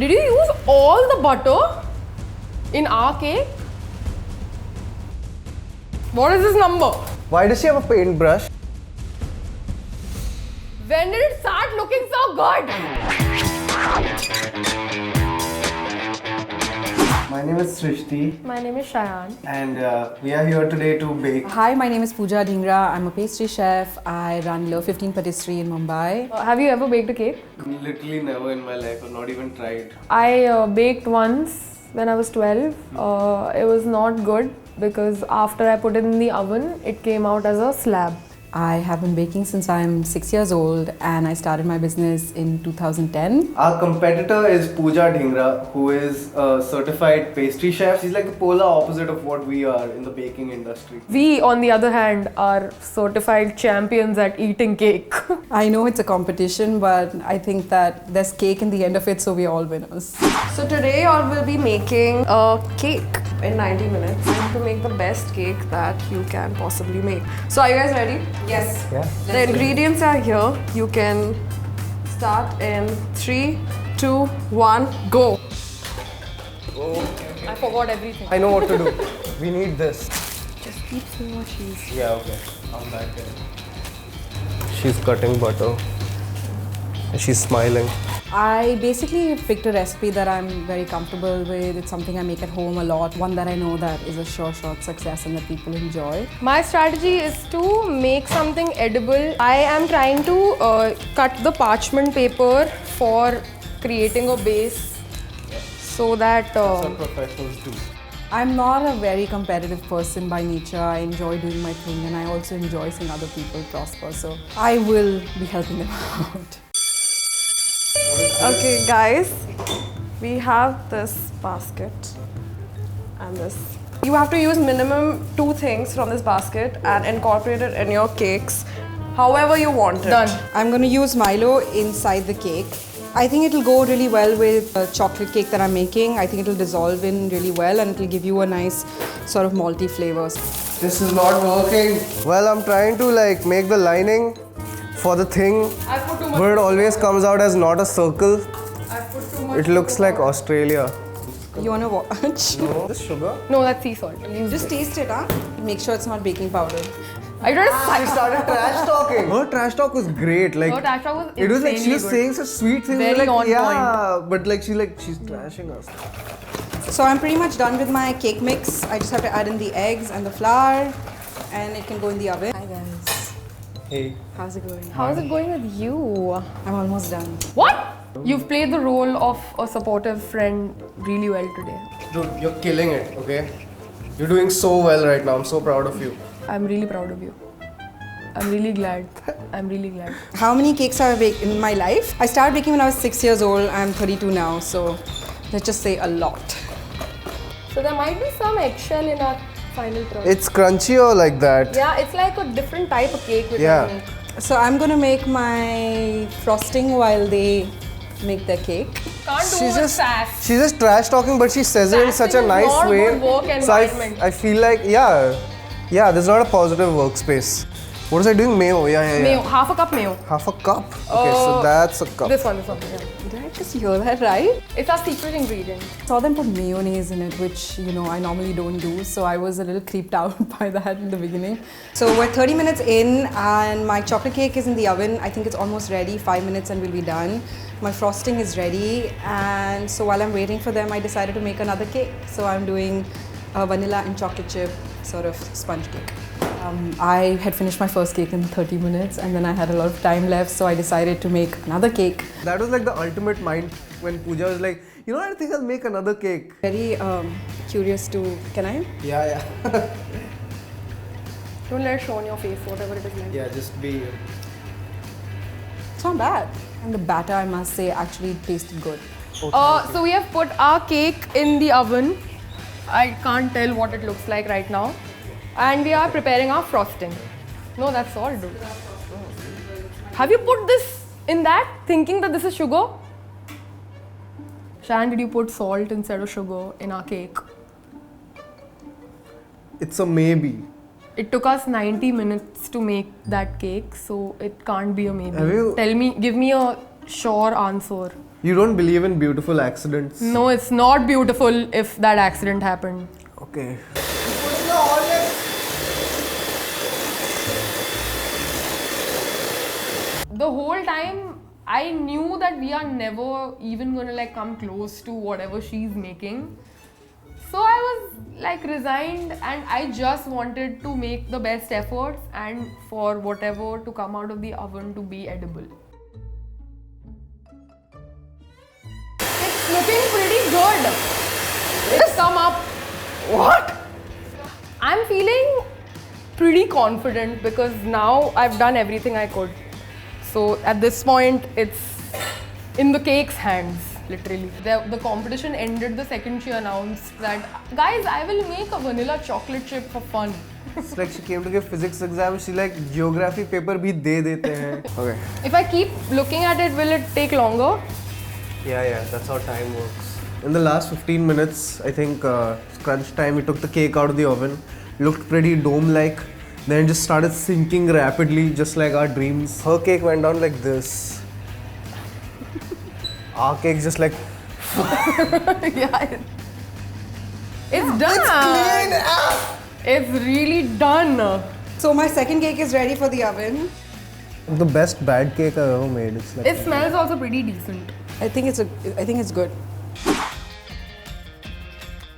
Did you use all the butter in our cake? What is this number? Why does she have a paintbrush? When did it start looking so good? My name is Srishti. My name is Shayan. And we are here today to bake. Hi, my name is Pooja Dhingra. I'm a pastry chef. I run Le 15 Patisserie in Mumbai. Have you ever baked a cake? Literally never in my life. I've not even tried. I baked once when I was 12. It was not good because after I put it in the oven, it came out as a slab. I have been baking since I'm 6 years old and I started my business in 2010. Our competitor is Pooja Dhingra, who is a certified pastry chef. She's like the polar opposite of what we are in the baking industry. We, on the other hand, are certified champions at eating cake. I know it's a competition, but I think that there's cake in the end of it, so we're all winners. So today all will be making a cake in 90 minutes to make the best cake that you can possibly make. So are you guys ready? Yes. Yeah. The ingredients are here. You can start in 3, 2, 1, go. I forgot everything. I know what to do. We need this. Just keep saying what cheese. Yeah, okay. I'm back there. She's cutting butter. She's smiling. I basically picked a recipe that I'm very comfortable with. It's something I make at home a lot. One that I know that is a sure shot success and that people enjoy. My strategy is to make something edible. I am trying to cut the parchment paper for creating a base so that... That's what professionals do. I'm not a very competitive person by nature. I enjoy doing my thing and I also enjoy seeing other people prosper. So I will be helping them out. Okay guys, we have this basket and this. You have to use minimum 2 things from this basket and incorporate it in your cakes however you want it. Done. I'm going to use Milo inside the cake. I think it'll go really well with the chocolate cake that I'm making. I think it'll dissolve in really well and it'll give you a nice sort of malty flavors. This is not working. Well, I'm trying to like make the lining for the thing, I put too much. but it always comes out as not a circle. I put too much. It looks like Australia. You want to watch? No, this sugar. No, that's sea salt. Just taste it, huh? Make sure it's not baking powder. I don't She started trash talking. Her trash talk was great. Like No, trash talk was it was like she insanely was good. saying such sweet things. Very like, on yeah, but like she's trashing us. So I'm pretty much done with my cake mix. I just have to add in the eggs and the flour and it can go in the oven. Hi guys. Hey. How's it going? How's it going with you? I'm almost done. What? You've played the role of a supportive friend really well today. Dude, you're killing it, okay? You're doing so well right now. I'm so proud of you. I'm really proud of you. I'm really glad. I'm really glad. How many cakes have I baked in my life? I started baking when I was 6 years old. I'm 32 now, so let's just say a lot. So there might be some eggshell in our final product. It's crunchy or like that? Yeah, it's like a different type of cake which Yeah. I make. So I'm gonna make my frosting while they make their cake. Can't do She's it just fast. she's just trash talking, but she says it in such a Fasting is nice not a way. good work So environment. I feel like yeah, this is not a positive workspace. What was I doing? Mayo. Yeah. Mayo, half a cup mayo. Half a cup. Okay, so that's a cup. This one, yeah. Did I just hear that right? It's our secret ingredient. Saw them put mayonnaise in it, which I normally don't do. So I was a little creeped out by that in the beginning. So we're 30 minutes in and my chocolate cake is in the oven. I think it's almost ready. 5 minutes and we'll be done. My frosting is ready. And so while I'm waiting for them, I decided to make another cake. So I'm doing a vanilla and chocolate chip sort of sponge cake. I had finished my first cake in 30 minutes and then I had a lot of time left. So I decided to make another cake. That was like the ultimate mind when Pooja was like, you know, I think I'll make another cake. Very curious to, can I? Yeah. Don't let it show on your face, whatever it is like. Yeah, just be. It's not bad. And the batter, I must say, actually tasted good. So we have put our cake in the oven. I can't tell what it looks like right now. And we are preparing our frosting. No, that's all, dude. Have you put this in that, thinking that this is sugar? Shayan, did you put salt instead of sugar in our cake? It's a maybe. It took us 90 minutes to make that cake, so it can't be a maybe. Have you- Tell me, give me a sure answer. You don't believe in beautiful accidents? No, it's not beautiful if that accident happened. Okay. The whole time, I knew that we are never even gonna like come close to whatever she's making. So I was like resigned and I just wanted to make the best efforts and for whatever to come out of the oven to be edible. It's looking pretty good. It's come up. What? I'm feeling pretty confident because now I've done everything I could. So at this point, it's in the cake's hands, literally. The competition ended the second she announced that, guys, I will make a vanilla chocolate chip for fun. It's like she came to give physics exam. She like geography paper bhi de dete hain. Okay. If I keep looking at it, will it take longer? Yeah, that's how time works. In the last 15 minutes, I think crunch time, we took the cake out of the oven. Looked pretty dome-like. Then it just started sinking rapidly, just like our dreams. Her cake went down like this. Our cake just like... Yeah. It's done. It's really done. So my second cake is ready for the oven. The best bad cake I've ever made. It's like... It smells also pretty decent. I think it's good.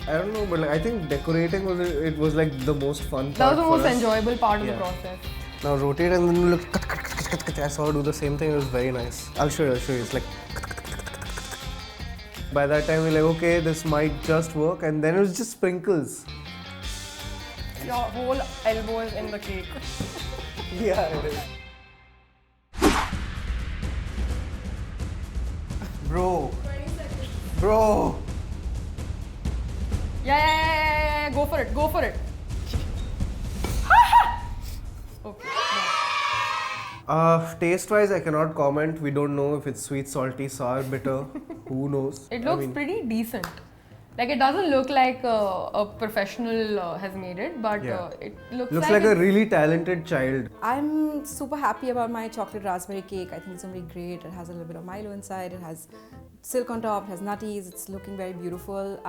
I don't know, but like, I think decorating was like the most fun part. That was the for most us. enjoyable part of the Yeah. process. Now rotate and then look. I saw her do the same thing. It was very nice. I'll show you. It's like. By that time, we're like, okay, this might just work, and then it was just sprinkles. Your whole elbow is in the cake. Yeah, it is. Bro. Yeah. Go for it. Okay. Taste-wise, I cannot comment. We don't know if it's sweet, salty, sour, bitter. Who knows? It looks pretty decent. Like it doesn't look like a professional has made it, but Yeah. it looks like a really talented child. I'm super happy about my chocolate raspberry cake. I think it's going to be great. It has a little bit of Milo inside. It has silk on top. It has nutties. It's looking very beautiful.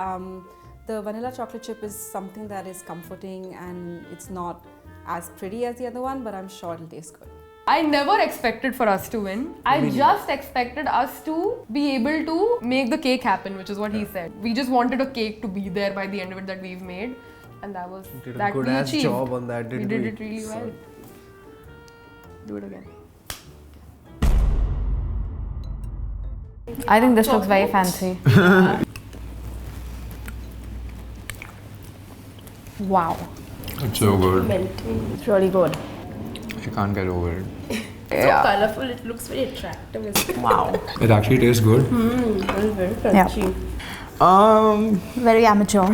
The vanilla chocolate chip is something that is comforting and it's not as pretty as the other one, but I'm sure it'll taste good. I never expected for us to win. I just expected us to be able to make the cake happen, which is what he said. We just wanted a cake to be there by the end of it that we've made, and that was Did a that good we ass achieved. job on that, didn't we? We did it really well. Do it again. I think this looks very fancy. Wow. It's so good. It's really good. I can't get over it. So colorful, it looks very attractive. Wow. It actually tastes good. It's very crunchy. Very amateur.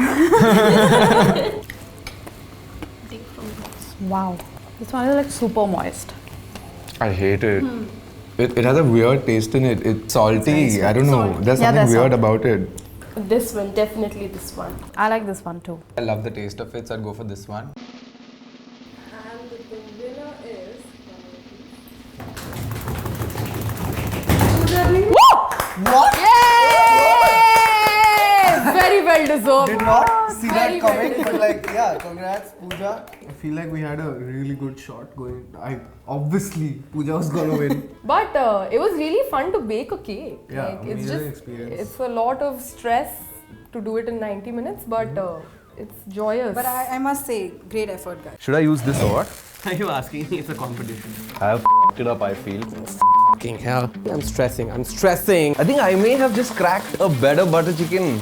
Wow. This one is like super moist. I hate it. It has a weird taste in it. It's salty. I don't know. There's Yeah, something there's weird salt. about it. This one, definitely this one. I like this one too. I love the taste of it, so I'd go for this one. And the winner is... What? Yay! Very well deserved. Did not see that Very coming, but like, yeah, congrats, Pooja. I feel like we had a really good shot going. Obviously, Pooja was gonna win. But it was really fun to bake a cake. Yeah, like, it's amazing just experience. it's a lot of stress to do it in 90 minutes, but it's joyous. But I must say, great effort, guys. Should I use this or what? Are you asking me? It's a competition. I have f***ed it up, I feel. Fucking hell. I'm stressing. I think I may have just cracked a better butter chicken.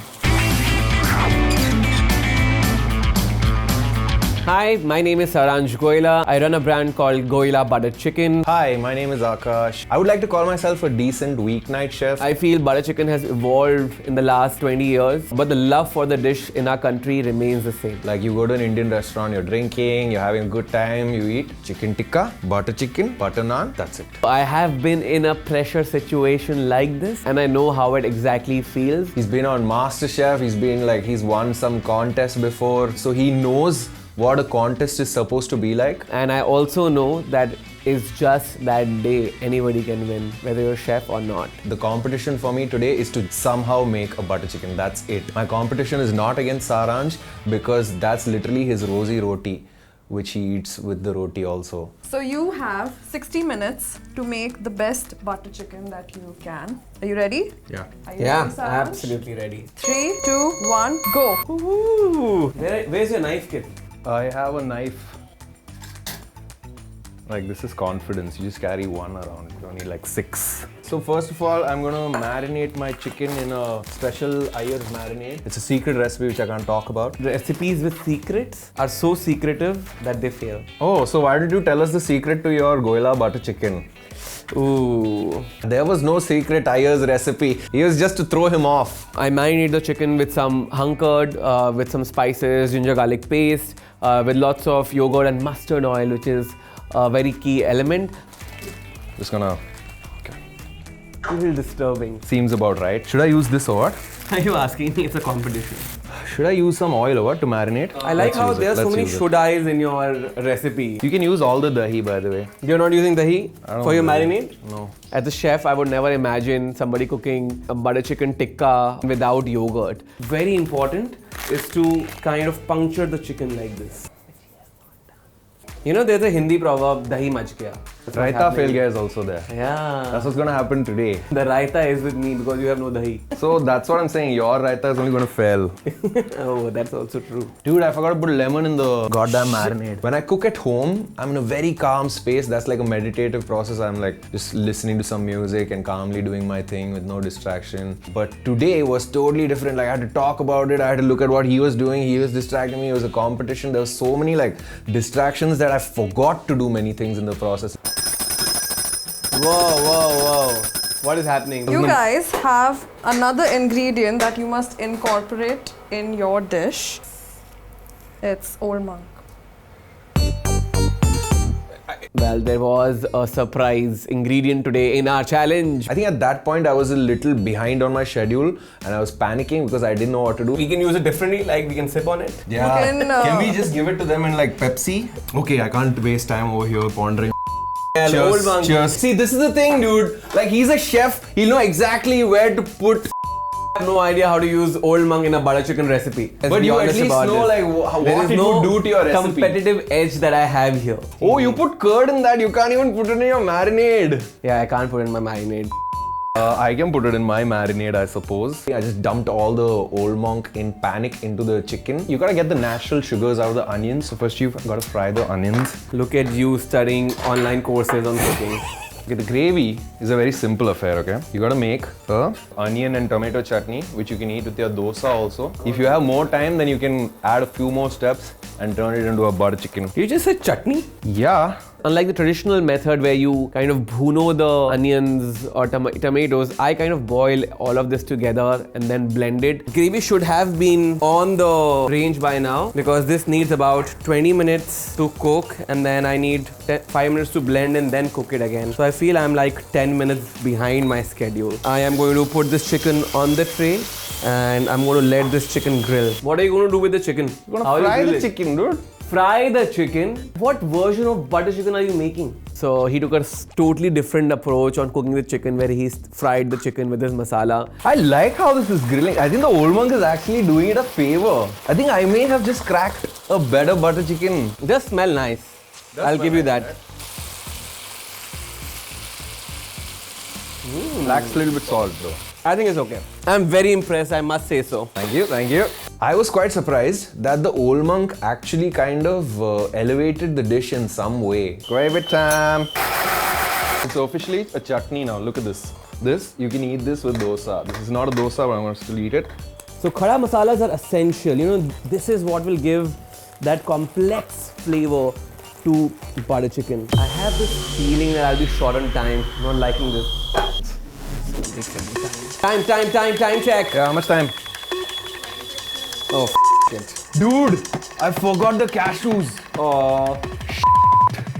Hi, my name is Saransh Goila. I run a brand called Goila Butter Chicken. Hi, my name is Akash. I would like to call myself a decent weeknight chef. I feel butter chicken has evolved in the last 20 years, but the love for the dish in our country remains the same. Like you go to an Indian restaurant, you're drinking, you're having a good time, you eat chicken tikka, butter naan, that's it. I have been in a pressure situation like this, and I know how it exactly feels. He's been on MasterChef, he's won some contest before, so he knows what a contest is supposed to be like. And I also know that is just that day anybody can win, whether you're a chef or not. The competition for me today is to somehow make a butter chicken. That's it. My competition is not against Saransh because that's literally his rosy roti, which he eats with the roti also. So you have 60 minutes to make the best butter chicken that you can. Are you ready? Yeah. Are you ready, Saransh? Absolutely ready. 3, 2, 1, go. Ooh, where's your knife kit? I have a knife. Like, this is confidence. You just carry one around. You don't need like 6. So first of all, I'm gonna marinate my chicken in a special Ayer's marinade. It's a secret recipe which I can't talk about. Recipes with secrets are so secretive that they fail. Oh, so why did you tell us the secret to your Goila butter chicken? Ooh. There was no secret Ayer's recipe. It was just to throw him off. I marinate the chicken with some hung curd, with some spices, ginger garlic paste, with lots of yogurt and mustard oil, which is a very key element. Just gonna... A little disturbing. Seems about right. Should I use this or what? Are you asking me? It's a competition. Should I use some oil or what to marinate? I like how there are so many use it. should-I's in your recipe. You can use all the dahi, by the way. You're not using dahi for your marinade? No. As a chef, I would never imagine somebody cooking a butter chicken tikka without yogurt. Very important is to kind of puncture the chicken like this. You know, there's a Hindi proverb, dahi mach gaya. Raita fail gaya is also there. Yeah. That's what's gonna happen today. The raita is with me because you have no dahi. So that's what I'm saying. Your raita is only gonna fail. Oh, that's also true. Dude, I forgot to put lemon in the goddamn marinade. When I cook at home, I'm in a very calm space. That's like a meditative process. I'm like just listening to some music and calmly doing my thing with no distraction. But today was totally different. Like I had to talk about it. I had to look at what he was doing. He was distracting me. It was a competition. There were so many like distractions that I forgot to do many things in the process. Whoa. What is happening? You guys have another ingredient that you must incorporate in your dish. It's Old Monk. Well, there was a surprise ingredient today in our challenge. I think at that point I was a little behind on my schedule and I was panicking because I didn't know what to do. We can use it differently, like we can sip on it. Yeah. Can we just give it to them in like Pepsi? Okay, I can't waste time over here pondering. Cheers. Old Monk. Cheers. See, this is the thing, dude. Like, he's a chef. He'll know exactly where to put. I have no idea how to use Old Monk in a butter chicken recipe. Let's But be you at honest least about know this. like what it would do to your recipe. Competitive edge that I have here. Oh, you put curd in that. You can't even put it in your marinade. Yeah, I can't put it in my marinade. I can put it in my marinade, I suppose. I just dumped all the Old Monk in panic into the chicken. You gotta get the natural sugars out of the onions. So first you've gotta fry the onions. Look at you studying online courses on cooking. Okay, the gravy is a very simple affair, okay? You gotta make a onion and tomato chutney, which you can eat with your dosa also. If you have more time, then you can add a few more steps and turn it into a butter chicken. You just said chutney? Yeah. Unlike the traditional method where you kind of bhuno the onions or tomatoes, I kind of boil all of this together and then blend it. Gravy should have been on the range by now because this needs about 20 minutes to cook and then I need 5 minutes to blend and then cook it again. So I feel I'm like 10 minutes behind my schedule. I am going to put this chicken on the tray and I'm going to let this chicken grill. What are you going to do with the chicken? You're gonna fry the chicken, dude. Fry the chicken? What version of butter chicken are you making? So he took a totally different approach on cooking the chicken where he fried the chicken with his masala. I like how this is grilling. I think the Old Monk is actually doing it a favor. I think I may have just cracked a better butter chicken. Just smell nice. I'll give you that. Lacks a little bit salt though. I think it's okay. I'm very impressed, I must say so. Thank you, thank you. I was quite surprised that the Old Monk actually kind of elevated the dish in some way. Gravy time! It's officially a chutney now. Look at this. This, you can eat this with dosa. This is not a dosa, but I'm going to still eat it. So khada masalas are essential. You know, this is what will give that complex flavor to butter chicken. I have this feeling that I'll be short on time. Not liking this. Time check. Yeah, how much time? Oh, it. Dude, I forgot the cashews. Oh,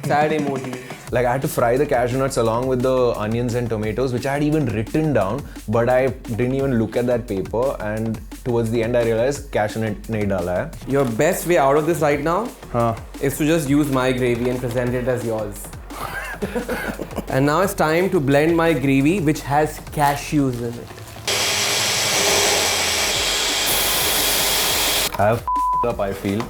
sad emoji. Like I had to fry the cashew nuts along with the onions and tomatoes, which I had even written down, but I didn't even look at that paper. And towards the end, I realized cashew nut nahi dala hai. Your best way out of this right now is to just use my gravy and present it as yours. And now it's time to blend my gravy, which has cashews in it. I have up, I feel.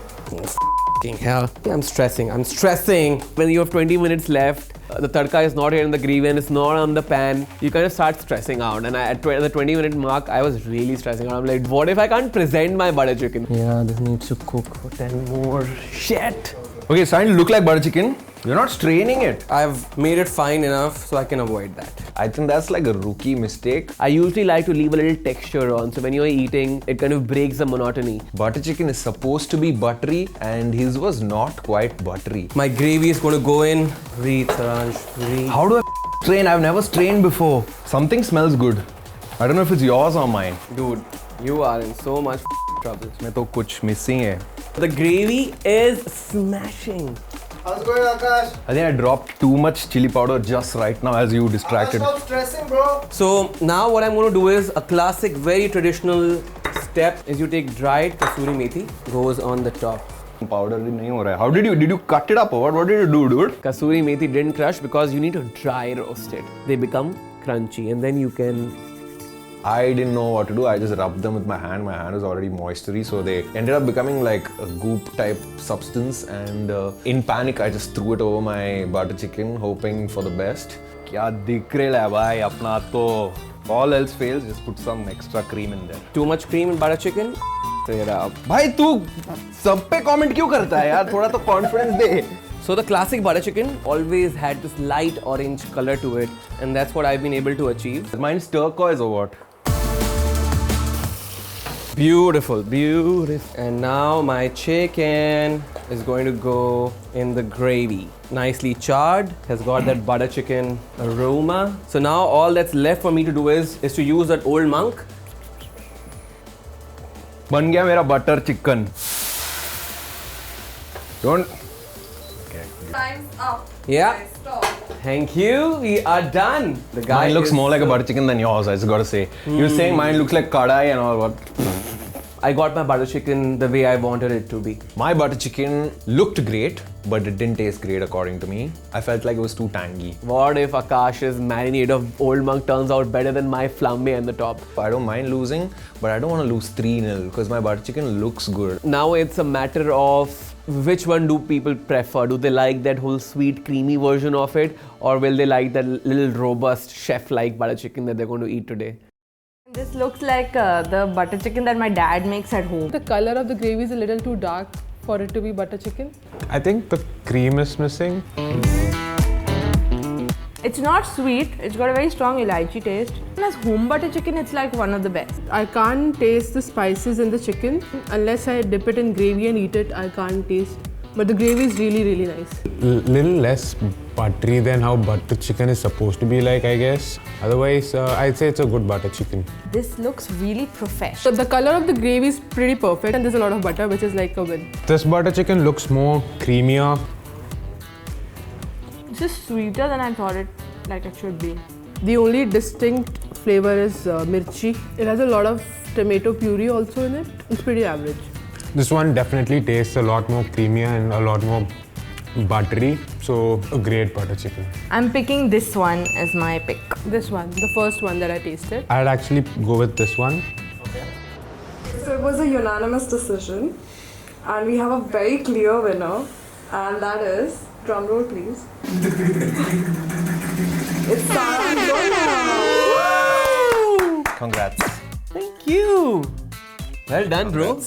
Hell, I'm stressing. When you have 20 minutes left, the tadka is not here in the gravy and it's not on the pan, you kind of start stressing out. And at the 20-minute mark, I was really stressing out. I'm like, what if I can't present my butter chicken? Yeah, this needs to cook for 10 more. Shit! Okay, it's starting to look like butter chicken. You're not straining it. I've made it fine enough so I can avoid that. I think that's like a rookie mistake. I usually like to leave a little texture on, so when you're eating, it kind of breaks the monotony. Butter chicken is supposed to be buttery and his was not quite buttery. My gravy is going to go in. Breathe, Saransh, breathe. How do I strain? I've never strained before. Something smells good. I don't know if it's yours or mine. Dude, you are in so much trouble. मैं तो कुछ missing है. The gravy is smashing. How's it going, Akash? I think I dropped too much chili powder just right now as you distracted. Stop stressing, bro. So now what I'm going to do is a classic, very traditional step is you take dried kasuri methi, goes on the top. Powder नहीं हो रहा है. How did you cut it up or what did you do, dude? Kasuri methi didn't crush because you need to dry roast it. They become crunchy and then you can... I didn't know what to do. I just rubbed them with my hand. My hand was already moistery, so they ended up becoming like a goop type substance. And in panic, I just threw it over my butter chicken, hoping for the best. क्या दिख रहा है भाई अपना तो. All else fails, just put some extra cream in there. Too much cream in butter chicken? Straight up. भाई तू सब पे comment क्यों करता है यार? थोड़ा तो confidence they. So the classic butter chicken always had this light orange color to it, and that's what I've been able to achieve. Mine's turquoise or what? Beautiful, beautiful. And now my chicken is going to go in the gravy. Nicely charred, has got that butter chicken aroma. So now all that's left for me to do is to use that old monk. बन गया मेरा butter chicken. Don't. Time's up. Yeah. Stop. Thank you. We are done. The guy Mine looks is more like a butter chicken than yours, I just gotta say. You're saying mine looks like kadai and all what? I got my butter chicken the way I wanted it to be. My butter chicken looked great, but it didn't taste great according to me. I felt like it was too tangy. What if Akash's marinade of old monk turns out better than my flambe at the top? I don't mind losing, but I don't want to lose 3-0 because my butter chicken looks good. Now it's a matter of which one do people prefer? Do they like that whole sweet, creamy version of it, or will they like that little robust, chef-like butter chicken that they're going to eat today? This looks like the butter chicken that my dad makes at home. The color of the gravy is a little too dark for it to be butter chicken. I think the cream is missing. It's not sweet, it's got a very strong elaichi taste. And as home butter chicken, it's like one of the best. I can't taste the spices in the chicken. Unless I dip it in gravy and eat it, I can't taste. But the gravy is really, really nice. Little less buttery than how butter chicken is supposed to be like, I guess. Otherwise, I'd say it's a good butter chicken. This looks really So professional. the color of the gravy is pretty perfect and there's a lot of butter, which is like a win. This butter chicken looks more creamier. This is sweeter than I thought it should be. The only distinct flavor is mirchi. It has a lot of tomato puree also in it. It's pretty average. This one definitely tastes a lot more creamier and a lot more buttery. So, a great butter chicken. I'm picking this one as my pick. This one, the first one that I tasted. I'd actually go with this one. So it was a unanimous decision, and we have a very clear winner, and that is, drumroll please. It's Saransh. Congrats. Thank you. Well done, bro.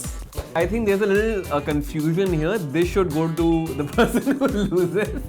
I think there's a little confusion here. This should go to the person who loses.